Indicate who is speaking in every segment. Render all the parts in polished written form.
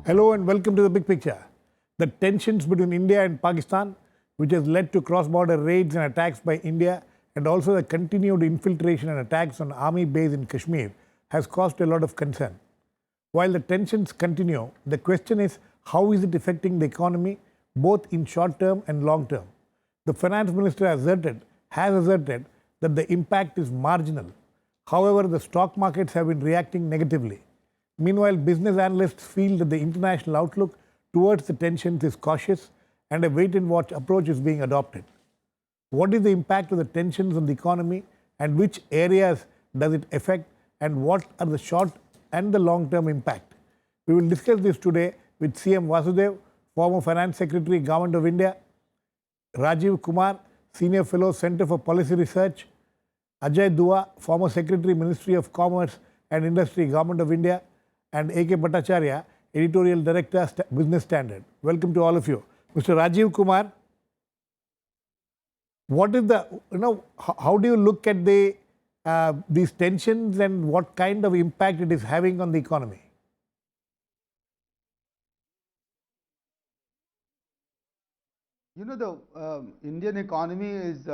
Speaker 1: Hello and welcome to the big picture. The tensions between India and Pakistan, which has led to cross-border raids and attacks by India, and also the continued infiltration and attacks on army base in Kashmir, has caused a lot of concern. While the tensions continue, the question is how is it affecting the economy, both in short term and long term? The finance minister has asserted that the impact is marginal. However, the stock markets have been reacting negatively. Meanwhile, business analysts feel that the international outlook towards the tensions is cautious and a wait-and-watch approach is being adopted. What is the impact of the tensions on the economy and which areas does it affect and what are the short and the long-term impact? We will discuss this today with C.M.Vasudev, former Finance Secretary, Govt of India, Rajiv Kumar, Senior Fellow, Center for Policy Research, Ajay, former Secretary, Ministry of Commerce and Industry, Govt of India, and A.K.Bhattacharya, Editorial Director, Business Standard. Welcome to all of you. Mr. Rajiv Kumar, what is the, how do you look at these tensions and what kind of impact it is having on the economy?
Speaker 2: You know, the Indian economy is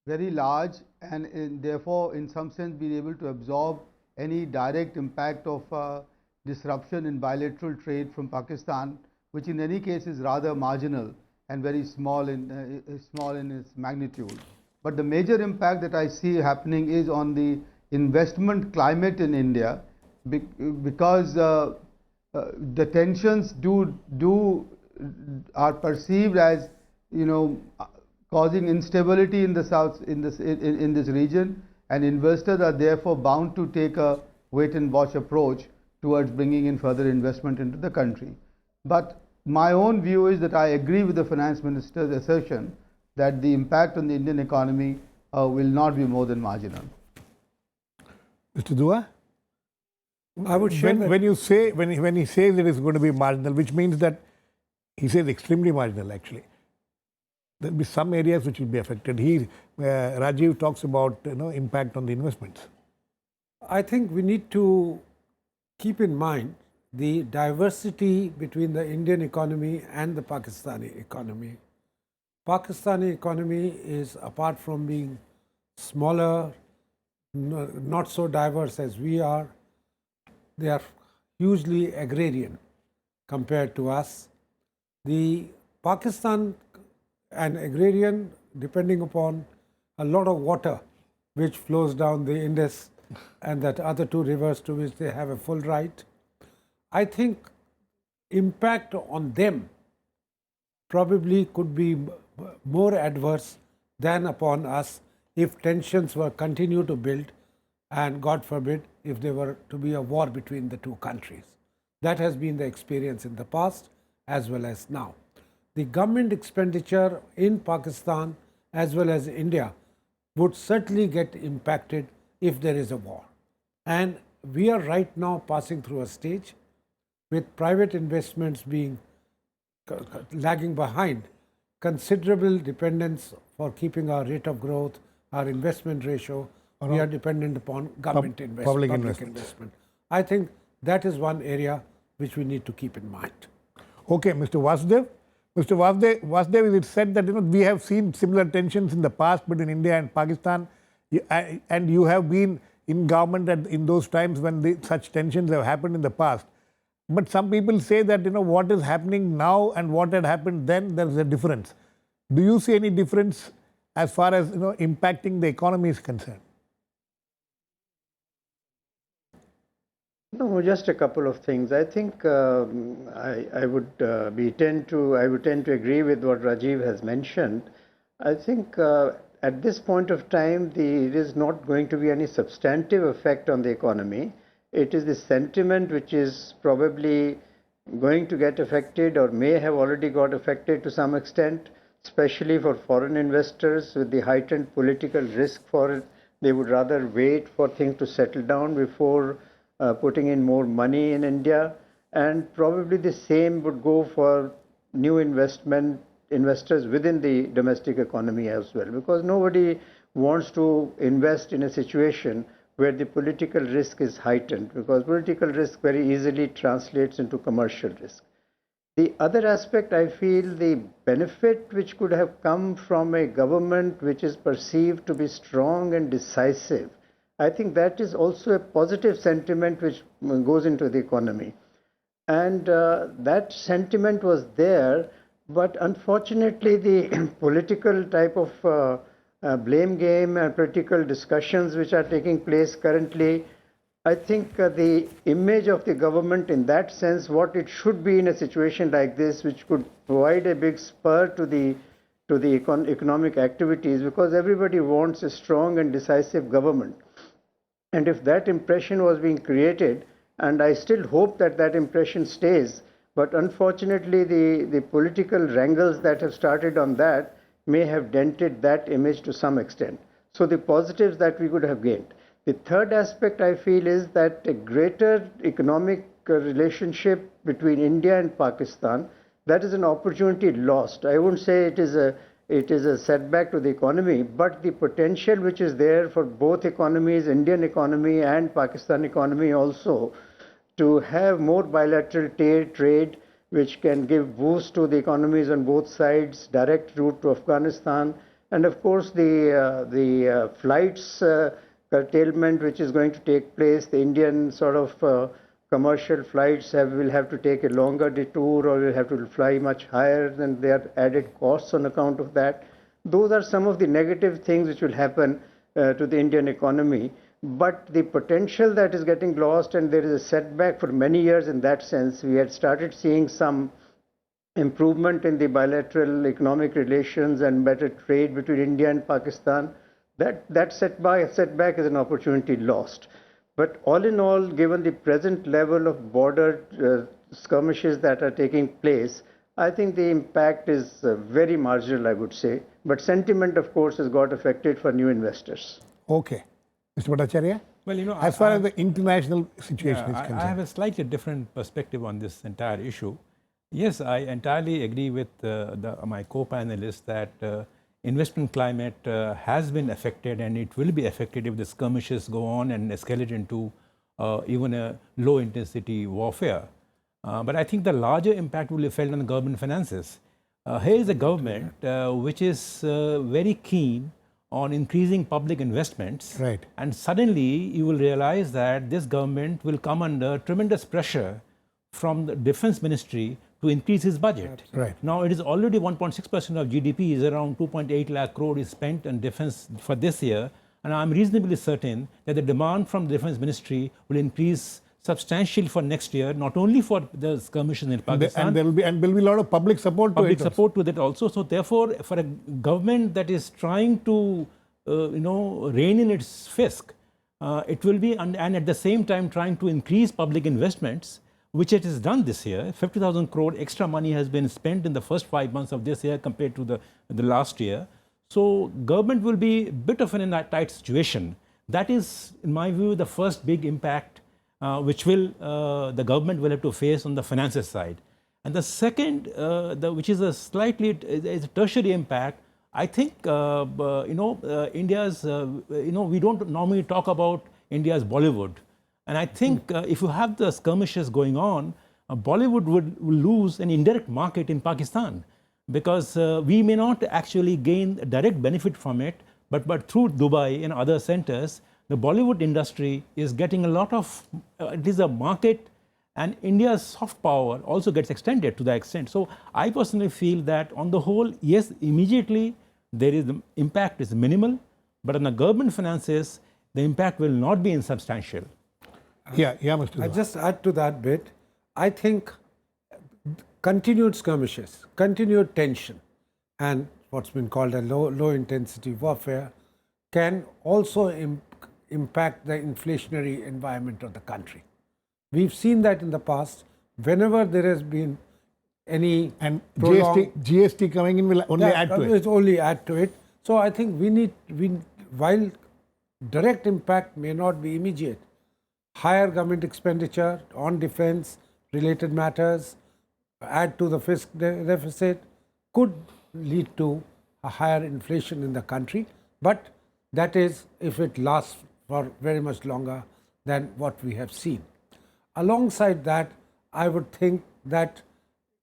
Speaker 2: very large and therefore in some sense be able to absorb any direct impact of disruption in bilateral trade from Pakistan, which in any case is rather marginal and very small in its magnitude. But the major impact that I see happening is on the investment climate in India, because the tensions are perceived as causing instability in the south in this region, and investors are therefore bound to take a wait and watch approach towards bringing in further investment into the country. But my own view is that I agree with the finance minister's assertion that the impact on the Indian economy will not be more than marginal.
Speaker 1: Mr. Dua?
Speaker 3: I would share
Speaker 1: when he says it is going to be marginal, which means that he says extremely marginal actually. There will be some areas which will be affected. Rajiv talks about impact on the investments.
Speaker 3: I think we need to keep in mind the diversity between the Indian economy and the Pakistani economy. Pakistani economy is, apart from being smaller, not so diverse as we are, they are hugely agrarian compared to us. The Pakistan and agrarian, depending upon a lot of water which flows down the Indus and that other two rivers to which they have a full right. I think impact on them probably could be more adverse than upon us if tensions were continue to build and God forbid if there were to be a war between the two countries. That has been the experience in the past as well as now. The government expenditure in Pakistan as well as India would certainly get impacted if there is a war. And we are right now passing through a stage with private investments being lagging behind, considerable dependence for keeping our rate of growth, our investment ratio, we are dependent upon government
Speaker 1: public
Speaker 3: investment. I think that is one area which we need to keep in mind.
Speaker 1: Okay, Mr. Vasudev. Mr. Vasudev, it said that we have seen similar tensions in the past between India and Pakistan, and you have been in government in those times when such tensions have happened in the past. But some people say that what is happening now and what had happened then, there is a difference. Do you see any difference as far as impacting the economy is concerned?
Speaker 4: No, just a couple of things. I think I would tend to agree with what Rajiv has mentioned. I think at this point of time, there is not going to be any substantive effect on the economy. It is the sentiment which is probably going to get affected or may have already got affected to some extent, especially for foreign investors with the heightened political risk for it. They would rather wait for things to settle down before putting in more money in India, and probably the same would go for new investors within the domestic economy as well, because nobody wants to invest in a situation where the political risk is heightened, because political risk very easily translates into commercial risk. The other aspect, I feel the benefit which could have come from a government which is perceived to be strong and decisive, I think that is also a positive sentiment which goes into the economy. And that sentiment was there, but unfortunately the political type of blame game and political discussions which are taking place currently, I think the image of the government in that sense, what it should be in a situation like this, which could provide a big spur to the economic activities, because everybody wants a strong and decisive government. And if that impression was being created, and I still hope that that impression stays, but unfortunately the political wrangles that have started on that may have dented that image to some extent. So the positives that we could have gained. The third aspect I feel is that a greater economic relationship between India and Pakistan, that is an opportunity lost. I wouldn't say it is a setback to the economy, but the potential which is there for both economies, Indian economy and Pakistan economy also, to have more bilateral trade which can give boost to the economies on both sides, direct route to Afghanistan, and of course the flights curtailment which is going to take place, the Indian sort of commercial flights will have to take a longer detour or will have to fly much higher, and there are added costs on account of that. Those are some of the negative things which will happen to the Indian economy. But the potential that is getting lost, and there is a setback for many years in that sense. We had started seeing some improvement in the bilateral economic relations and better trade between India and Pakistan. That setback is an opportunity lost. But all in all, given the present level of border skirmishes that are taking place, I think the impact is very marginal, I would say. But sentiment, of course, has got affected for new investors.
Speaker 1: Okay. Mr. Bhattacharya?
Speaker 5: Well,
Speaker 1: as far as the international situation is concerned.
Speaker 5: I have a slightly different perspective on this entire issue. Yes, I entirely agree with my co-panelists that investment climate has been affected, and it will be affected if the skirmishes go on and escalate into even a low-intensity warfare. But I think the larger impact will be felt on the government finances. Here is a government which is very keen on increasing public investments.
Speaker 1: Right.
Speaker 5: And suddenly you will realize that this government will come under tremendous pressure from the defense ministry to increase its budget.
Speaker 1: Right.
Speaker 5: Now it is already 1.6% of GDP, is around 2.8 lakh crore is spent on defense for this year. And I'm reasonably certain that the demand from the defense ministry will increase substantially for next year, not only for the skirmishes in Pakistan.
Speaker 1: And there will be a lot of public support to it.
Speaker 5: Public support to that also. So therefore, for a government that is trying to, rein in its fisc, it will be, and at the same time trying to increase public investments, which it has done this year. 50,000 crore extra money has been spent in the first 5 months of this year compared to the last year. So government will be a bit of in a tight situation. That is, in my view, the first big impact which the government will have to face on the finances side. And the second, which is a slightly tertiary impact, I think, India's, we don't normally talk about India's Bollywood. And I think if you have the skirmishes going on, Bollywood will lose an indirect market in Pakistan, because we may not actually gain a direct benefit from it, but through Dubai and other centers, the Bollywood industry is getting a lot of, it is a market, and India's soft power also gets extended to that extent. So I personally feel that on the whole, yes, immediately the impact is minimal, but on the government finances, the impact will not be insubstantial.
Speaker 1: Yeah, Mr.
Speaker 3: I just add to that bit. I think continued skirmishes, continued tension, and what's been called a low-intensity warfare can also impact the inflationary environment of the country. We've seen that in the past. Whenever there has been any
Speaker 1: and GST coming in will only add to it.
Speaker 3: It only add to it. So I think while direct impact may not be immediate, higher government expenditure on defense related matters, add to the fiscal deficit, could lead to a higher inflation in the country. But that is if it lasts for very much longer than what we have seen. Alongside that, I would think that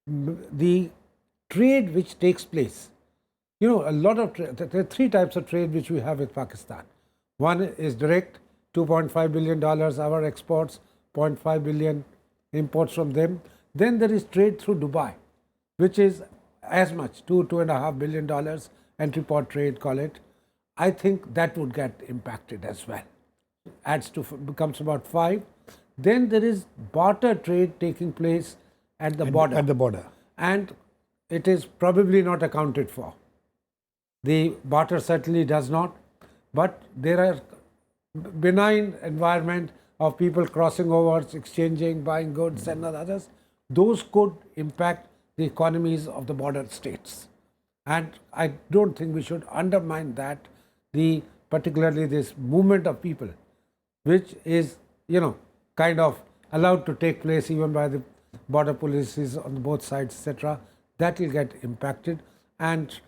Speaker 3: the trade which takes place, a lot of there are three types of trade which we have with Pakistan. One is direct, $2.5 billion our exports, 0.5 billion imports from them. Then there is trade through Dubai, which is as much, $2.5 billion entry port trade, call it. I think that would get impacted as well. Adds to, becomes about 5. Then there is barter trade taking place at the border.
Speaker 1: At the border.
Speaker 3: And it is probably not accounted for. The barter certainly does not, but there are benign environment of people crossing over, exchanging, buying goods and others. Those could impact the economies of the border states. And I don't think we should undermine that, particularly this movement of people, which is, kind of allowed to take place even by the border policies on both sides, etc. That will get impacted. And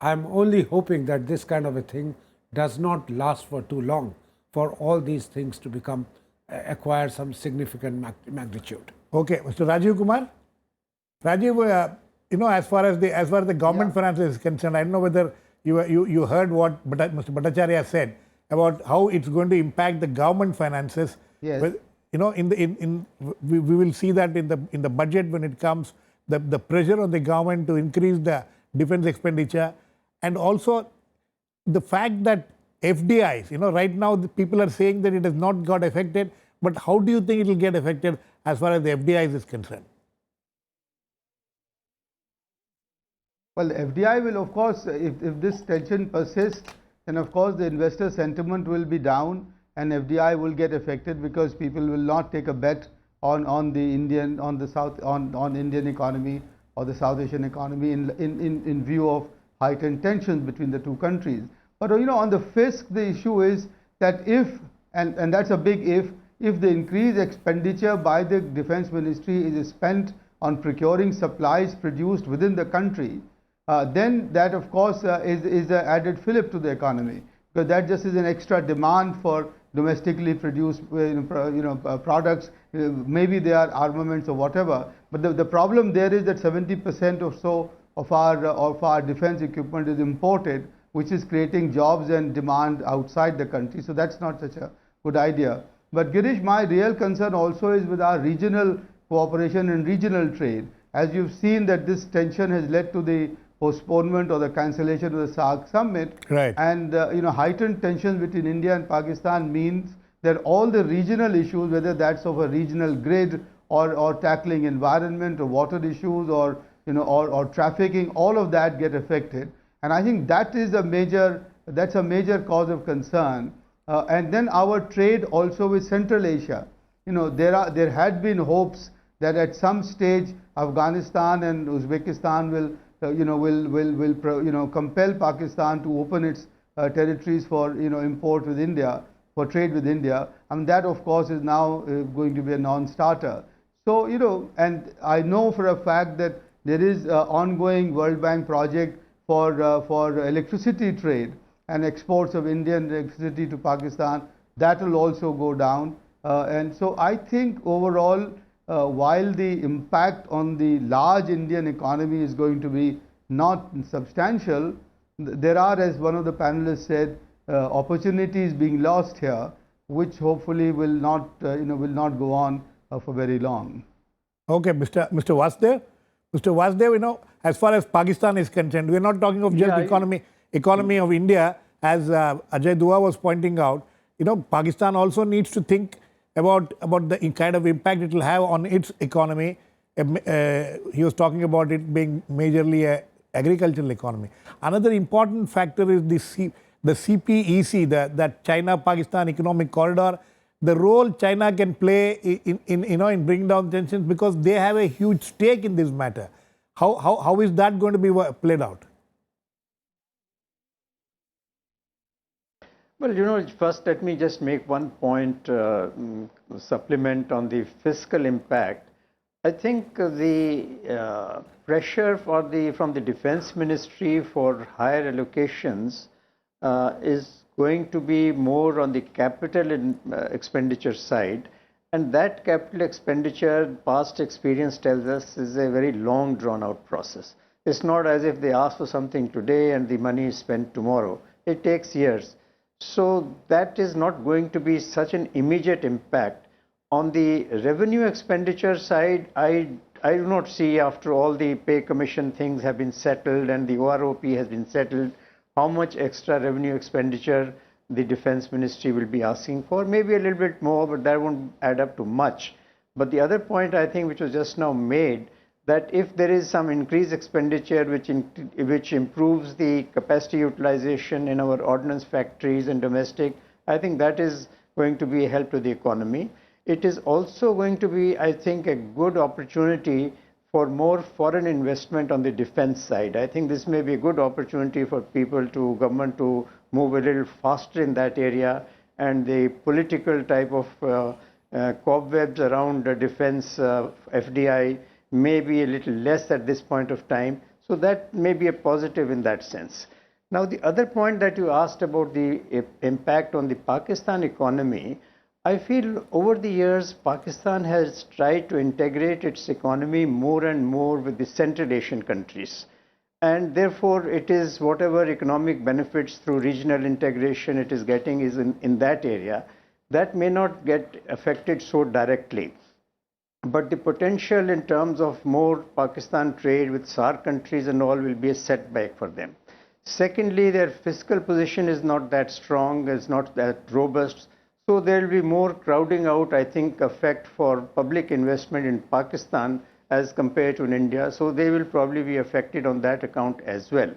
Speaker 3: I'm only hoping that this kind of a thing does not last for too long, for all these things to acquire some significant magnitude.
Speaker 1: Okay, Mr. Rajiv Kumar. Rajiv, as far as the government finances is concerned, I don't know whether you heard what Mr. Bhattacharya said about how it's going to impact the government finances.
Speaker 2: Yes.
Speaker 1: We will see that in the budget when it comes, the pressure on the government to increase the defense expenditure, and also the fact that FDIs, right now the people are saying that it has not got affected, but how do you think it will get affected as far as the FDIs is concerned?
Speaker 2: Well, FDI will, of course, if this tension persists, then of course the investor sentiment will be down and FDI will get affected, because people will not take a bet on the Indian economy or the South Asian economy in view of heightened tensions between the two countries. But on the fisc, the issue is that if, and that's a big if the increased expenditure by the defense ministry is spent on procuring supplies produced within the country, then that of course is an added fillip to the economy, because that just is an extra demand for domestically produced products. Maybe they are armaments or whatever, but the problem there is that 70% or so of our defense equipment is imported, which is creating jobs and demand outside the country. So that's not such a good idea. But Girish, my real concern also is with our regional cooperation and regional trade. As you've seen that this tension has led to the postponement or the cancellation of the SAARC summit.
Speaker 1: Right.
Speaker 2: And heightened tensions between India and Pakistan means that all the regional issues, whether that's of a regional grid or tackling environment or water issues or trafficking, all of that get affected. And I think that's a major cause of concern. And then our trade also with Central Asia. There had been hopes that at some stage Afghanistan and Uzbekistan will compel Pakistan to open its territories for import with India, for trade with India. That of course is now going to be a non-starter. So and I know for a fact that there is an ongoing World Bank project for electricity trade and exports of Indian electricity to Pakistan. That will also go down. And so I think overall, while the impact on the large Indian economy is going to be not substantial, there are, as one of the panelists said, opportunities being lost here, which hopefully will not go on for very long.
Speaker 1: Okay, Mr. Vasudev. Mr. Vasudev, as far as Pakistan is concerned, we are not talking of just economy of India, as Ajay Dua was pointing out. Pakistan also needs to think about the kind of impact it will have on its economy. He was talking about it being majorly a agricultural economy. Another important factor is the CPEC, that China-Pakistan Economic Corridor. The role China can play in bringing down tensions, because they have a huge stake in this matter. How is that going to be played out?
Speaker 4: Well, first let me just make one point, supplement on the fiscal impact. I think the pressure from the Defense Ministry for higher allocations is going to be more on the capital expenditure side. And that capital expenditure, past experience tells us, is a very long drawn out process. It's not as if they ask for something today and the money is spent tomorrow. It takes years. So that is not going to be such an immediate impact. On the revenue expenditure side, I do not see, after all the pay commission things have been settled and the OROP has been settled, how much extra revenue expenditure the Defense Ministry will be asking for. Maybe a little bit more, but that won't add up to much. But the other point I think which was just now made, that if there is some increased expenditure which improves the capacity utilization in our ordnance factories and domestic, I think that is going to be a help to the economy. It is also going to be, I think, a good opportunity for more foreign investment on the defense side. I think this may be a good opportunity for government to move a little faster in that area, and the political type of cobwebs around defense FDI may be a little less at this point of time. So that may be a positive in that sense. Now, the other point that you asked about the impact on the Pakistan economy, I feel over the years Pakistan has tried to integrate its economy more and more with the Central Asian countries, and therefore it is whatever economic benefits through regional integration it is getting is in that area. That may not get affected so directly, but the potential in terms of more Pakistan trade with SAARC countries and all will be a setback for them. Secondly, their fiscal position is not that strong, is not that robust. So there will be more crowding out, I think, effect for public investment in Pakistan as compared to in India. So they will probably be affected on that account as well.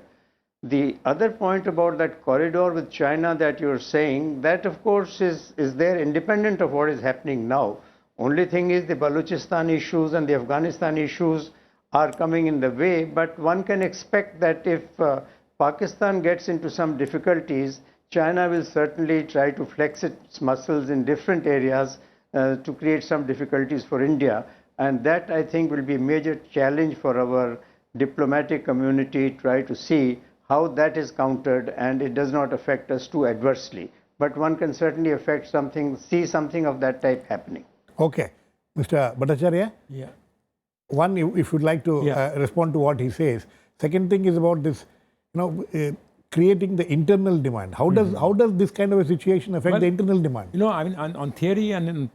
Speaker 4: The other point about that corridor with China that you're saying, that of course is there independent of what is happening now. Only thing is the Balochistan issues and the Afghanistan issues are coming in the way, but one can expect that if Pakistan gets into some difficulties, China will certainly try to flex its muscles in different areas to create some difficulties for India. And that, I think, will be a major challenge for our diplomatic community, try to see how that is countered and it does not affect us too adversely. But one can certainly see something of that type happening.
Speaker 1: Okay. Mr. Bhattacharya?
Speaker 5: Yeah.
Speaker 1: One, if you'd like to respond to what he says. Second thing is about this, creating the internal demand. How does this kind of a situation affect the internal demand?
Speaker 5: I mean, on theory and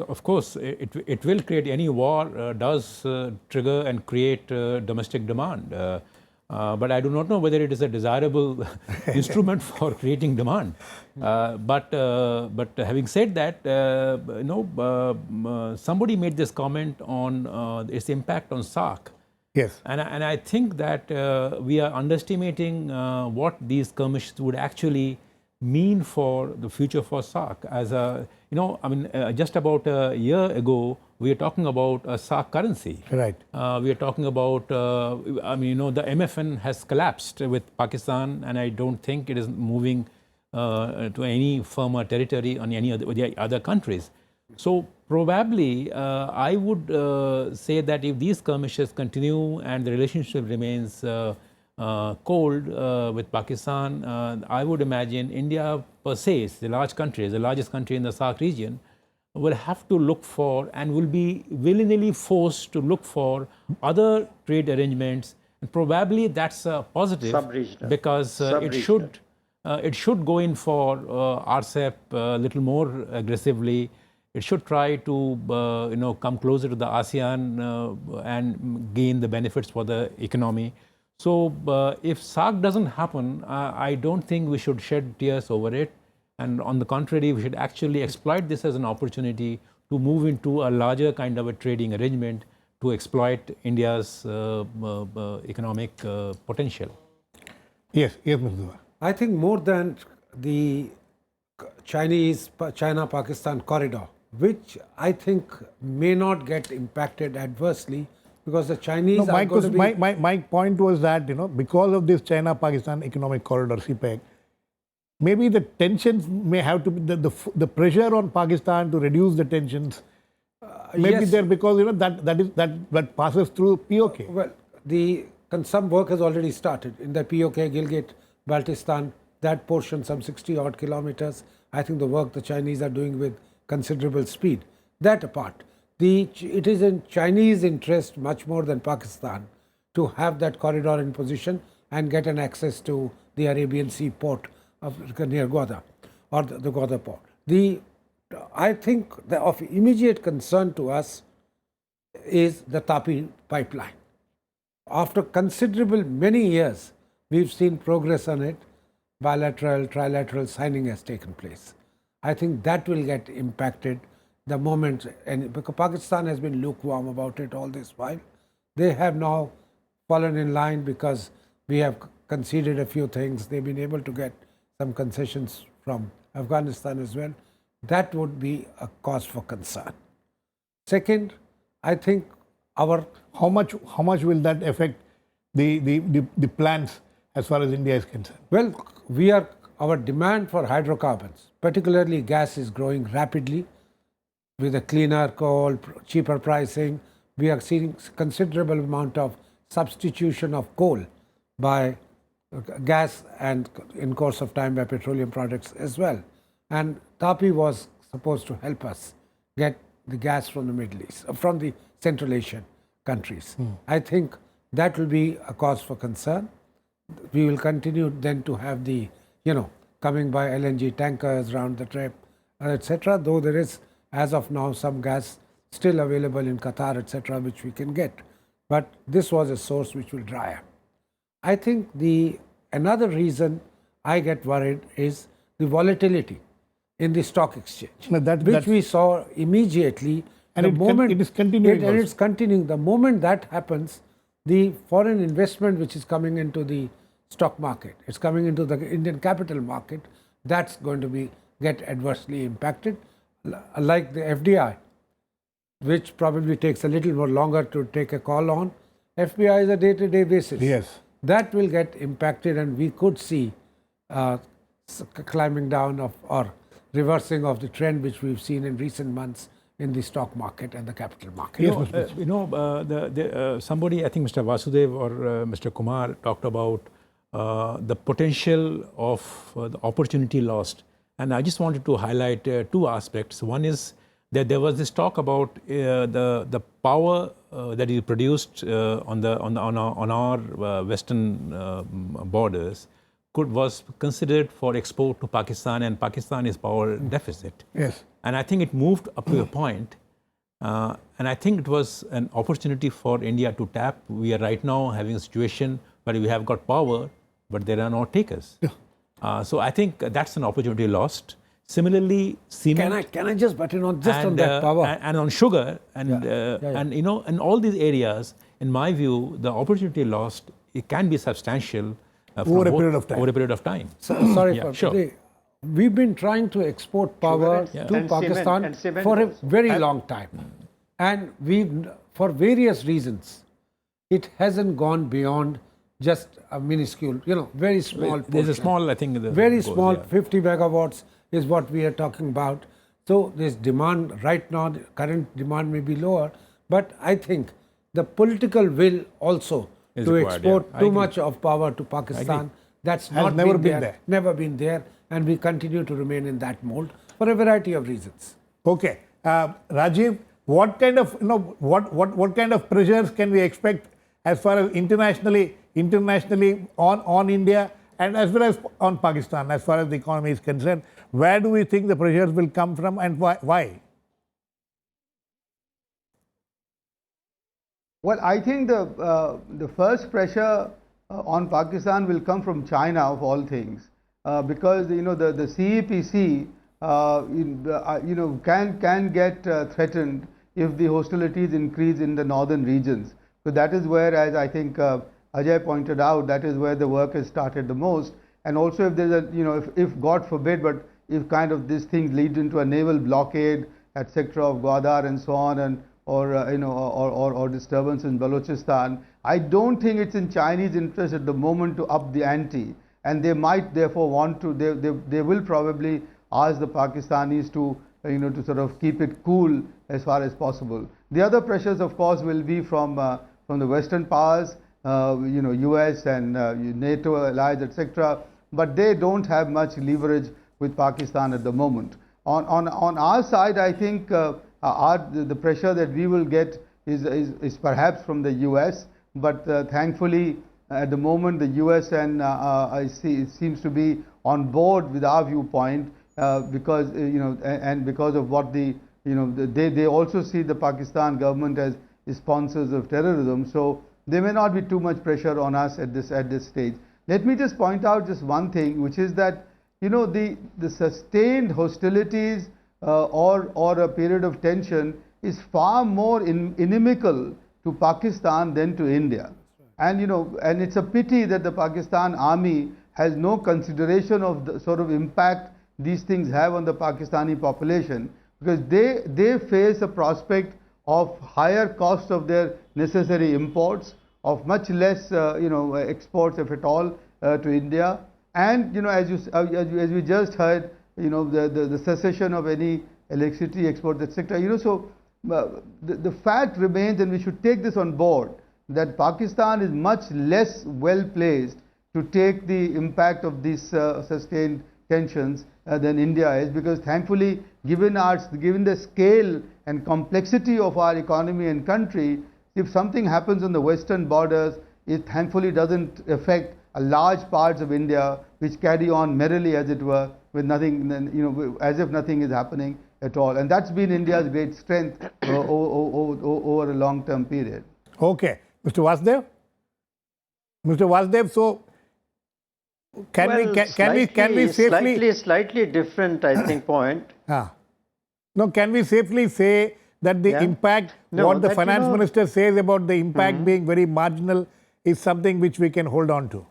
Speaker 5: of course, it will create, any war does trigger and create domestic demand. But I do not know whether it is a desirable instrument for creating demand. But having said that, somebody made this comment on its impact on SAARC.
Speaker 1: Yes.
Speaker 5: And I think that we are underestimating what these skirmishes would actually mean for the future for SAARC. As just about a year ago, we were talking about a SAARC currency.
Speaker 1: Right.
Speaker 5: We are talking about, the MFN has collapsed with Pakistan, and I don't think it is moving to any firmer territory on any other countries. So probably, I would say that if these skirmishes continue and the relationship remains cold with Pakistan, I would imagine India per se, is the largest country in the SAARC region, will have to look for and will be willingly forced to look for other trade arrangements, and probably that's a positive because it should go in for RCEP a little more aggressively. It should try to come closer to the ASEAN and gain the benefits for the economy. So if SAARC doesn't happen, I don't think we should shed tears over it. And on the contrary, we should actually exploit this as an opportunity to move into a larger kind of a trading arrangement to exploit India's economic potential.
Speaker 1: Yes, Mr.
Speaker 3: I think more than the China-Pakistan corridor, which I think may not get impacted adversely because the Chinese are going to be...
Speaker 1: My point was that, because of this China-Pakistan economic corridor, CPEC, maybe the tensions may have to be, the pressure on Pakistan to reduce the tensions may be there because, that passes through POK.
Speaker 3: Well, some work has already started in the POK, Gilgit, Baltistan. that portion, some 60 odd kilometers. I think the work the Chinese are doing with considerable speed. That apart, it is in Chinese interest much more than Pakistan to have that corridor in position and get an access to the Arabian Sea port of near Gwadar, or the Gwadar port. I think of immediate concern to us is the Tapi pipeline. After considerable many years, we've seen progress on it. Bilateral, trilateral signing has taken place. I think that will get impacted the moment, and because Pakistan has been lukewarm about it all this while, they have now fallen in line because we have conceded a few things. They've been able to get some concessions from Afghanistan as well. That would be a cause for concern. Second, I think
Speaker 1: how much will that affect the plans as far as India is concerned?
Speaker 3: Well, our demand for hydrocarbons, particularly gas, is growing rapidly with a cleaner coal, cheaper pricing. We are seeing considerable amount of substitution of coal by gas and in course of time by petroleum products as well. And Tapi was supposed to help us get the gas from the Middle East, from the Central Asian countries. I think that will be a cause for concern. We will continue then to have the, coming by LNG tankers round the trip, etc. Though there is, as of now, some gas still available in Qatar, etc., which we can get. But this was a source which will dry up. I think another reason I get worried is the volatility in the stock exchange, which we saw immediately.
Speaker 1: And it is continuing.
Speaker 3: And it's continuing. The moment that happens, the foreign investment which is coming into the stock market, it's coming into the Indian capital market, that's going to get adversely impacted. Like the FDI, which probably takes a little more longer to take a call on. FDI is a day-to-day basis.
Speaker 1: Yes.
Speaker 3: That will get impacted, and we could see climbing down or reversing of the trend which we've seen in recent months in the stock market and the capital market.
Speaker 5: Somebody, I think Mr. Vasudev or Mr. Kumar talked about the potential of the opportunity lost. And I just wanted to highlight two aspects. One is that there was this talk about the power that is produced on our western borders was considered for export to Pakistan, and Pakistan is power deficit.
Speaker 1: Yes.
Speaker 5: And I think it moved up to a point, and I think it was an opportunity for India to tap. We are right now having a situation where we have got power, but there are no takers.
Speaker 1: Yeah.
Speaker 5: So I think that's an opportunity lost. Similarly, cement.
Speaker 3: Can I just butt in on just on that power?
Speaker 5: And on sugar and in all these areas, in my view, the opportunity lost, it can be substantial
Speaker 1: over a period of time.
Speaker 5: Over a period of time.
Speaker 3: So, sorry for
Speaker 5: sure.
Speaker 3: today. We've been trying to export power to Pakistan for a very long time, and for various reasons, it hasn't gone beyond just a minuscule, very small.
Speaker 5: There's a small, I think.
Speaker 3: Very small, 50 megawatts is what we are talking about. So there's demand right now. The current demand may be lower, but I think the political will also to export too much of power to Pakistan. That's not
Speaker 1: never been there.
Speaker 3: Never been there, and we continue to remain in that mold for a variety of reasons.
Speaker 1: Okay, Rajiv, what kind of what kind of pressures can we expect as far as internationally on India and as well as on Pakistan as far as the economy is concerned? Where do we think the pressures will come from and why?
Speaker 2: Well, I think the first pressure on Pakistan will come from China of all things, because the CEPC can get threatened if the hostilities increase in the northern regions. So that is where, as I think Ajay pointed out, that is where the work has started the most. And also, if there's if God forbid, but if kind of this thing leads into a naval blockade, etc., of Gwadar and so on, or disturbance in Balochistan, I don't think it's in Chinese interest at the moment to up the ante, and they might therefore want to. They will probably ask the Pakistanis to to sort of keep it cool as far as possible. The other pressures, of course, will be from the Western powers, US and NATO allies, etc. but they don't have much leverage with Pakistan at the moment. On our side, I think the pressure that we will get is perhaps from the US, but thankfully at the moment the US and it seems to be on board with our viewpoint because and because of what they also see the Pakistan government as sponsors of terrorism, so there may not be too much pressure on us at this stage. Let me just point out just one thing, which is that the sustained hostilities or a period of tension is far more inimical to Pakistan than to India. And and it's a pity that the Pakistan army has no consideration of the sort of impact these things have on the Pakistani population, because they face a prospect of higher cost of their necessary imports, of much less exports, if at all, to India. And as we just heard, the cessation of any electricity exports, etc. So the fact remains, and we should take this on board, that Pakistan is much less well placed to take the impact of these sustained tensions than India is, because thankfully, given the scale and complexity of our economy and country, if something happens on the western borders, it thankfully doesn't affect a large parts of India, which carry on merrily, as it were, with nothing, as if nothing is happening at all. And that's been India's great strength over a long-term period.
Speaker 1: Okay. Mr. Vasudev? Mr. Vasudev, so can we safely...
Speaker 4: Slightly different, I think, point.
Speaker 1: No, can we safely say that the impact, what the finance minister says about the impact being very marginal, is something which we can hold on to?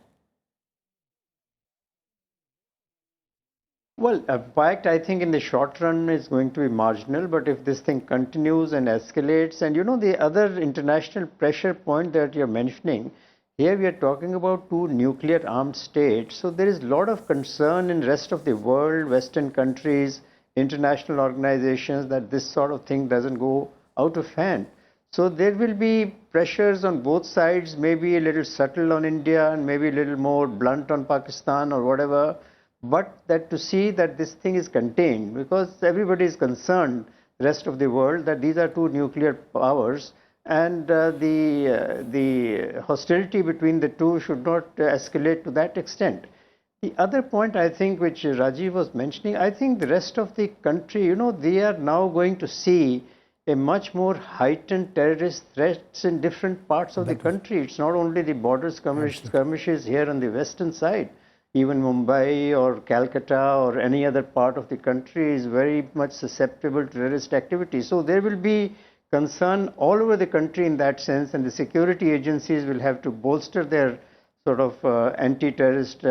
Speaker 4: Well, impact, I think, in the short run is going to be marginal, but if this thing continues and escalates, and the other international pressure point that you're mentioning, here we are talking about two nuclear armed states, so there is a lot of concern in the rest of the world, Western countries, international organizations, that this sort of thing doesn't go out of hand. So there will be pressures on both sides, maybe a little subtle on India and maybe a little more blunt on Pakistan or whatever, but that to see that this thing is contained, because everybody is concerned, the rest of the world, that these are two nuclear powers, and the hostility between the two should not escalate to that extent. The other point, I think, which Rajiv was mentioning, I think the rest of the country, they are now going to see a much more heightened terrorist threats in different parts of the country. It's not only the border skirmishes here on the western side. Even Mumbai or Calcutta or any other part of the country is very much susceptible to terrorist activity. So there will be concern all over the country in that sense, and the security agencies will have to bolster their sort of anti-terrorist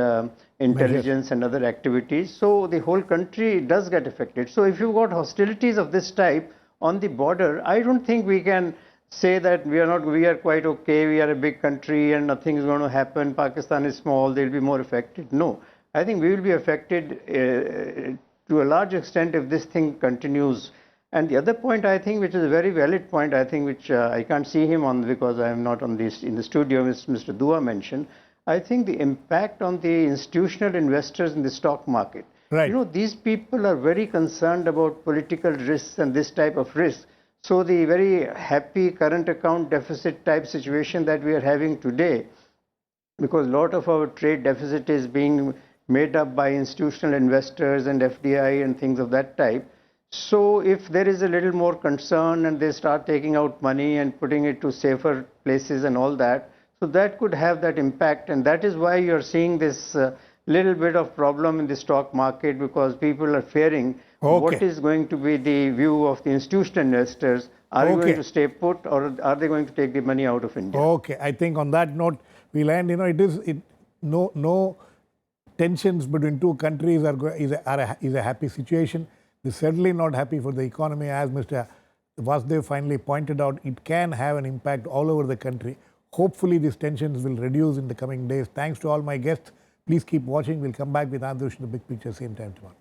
Speaker 4: intelligence and other activities. So the whole country does get affected. So if you've got hostilities of this type on the border, I don't think we can say that we are quite okay, we are a big country and nothing is going to happen, Pakistan is small, they'll be more affected. No, I think we will be affected to a large extent if this thing continues. And the other point, I think, which is a very valid point, I think, which I can't see him on because I am not on this in the studio, Mr. Dua mentioned, I think the impact on the institutional investors in the stock market.
Speaker 1: Right.
Speaker 4: These people are very concerned about political risks and this type of risk. So the very happy current account deficit type situation that we are having today, because a lot of our trade deficit is being made up by institutional investors and FDI and things of that type. So if there is a little more concern and they start taking out money and putting it to safer places and all that, so that could have that impact, and that is why you're seeing this little bit of problem in the stock market, because people are fearing what is going to be the view of the institutional investors. Are they going to stay put, or are they going to take the money out of India?
Speaker 1: Okay, I think on that note, we'll end. No tensions between two countries is a happy situation. They're certainly not happy for the economy. As Mr. Vasudev finally pointed out, it can have an impact all over the country. Hopefully, these tensions will reduce in the coming days. Thanks to all my guests. Please keep watching. We'll come back with Adarsh in the Big Picture same time tomorrow.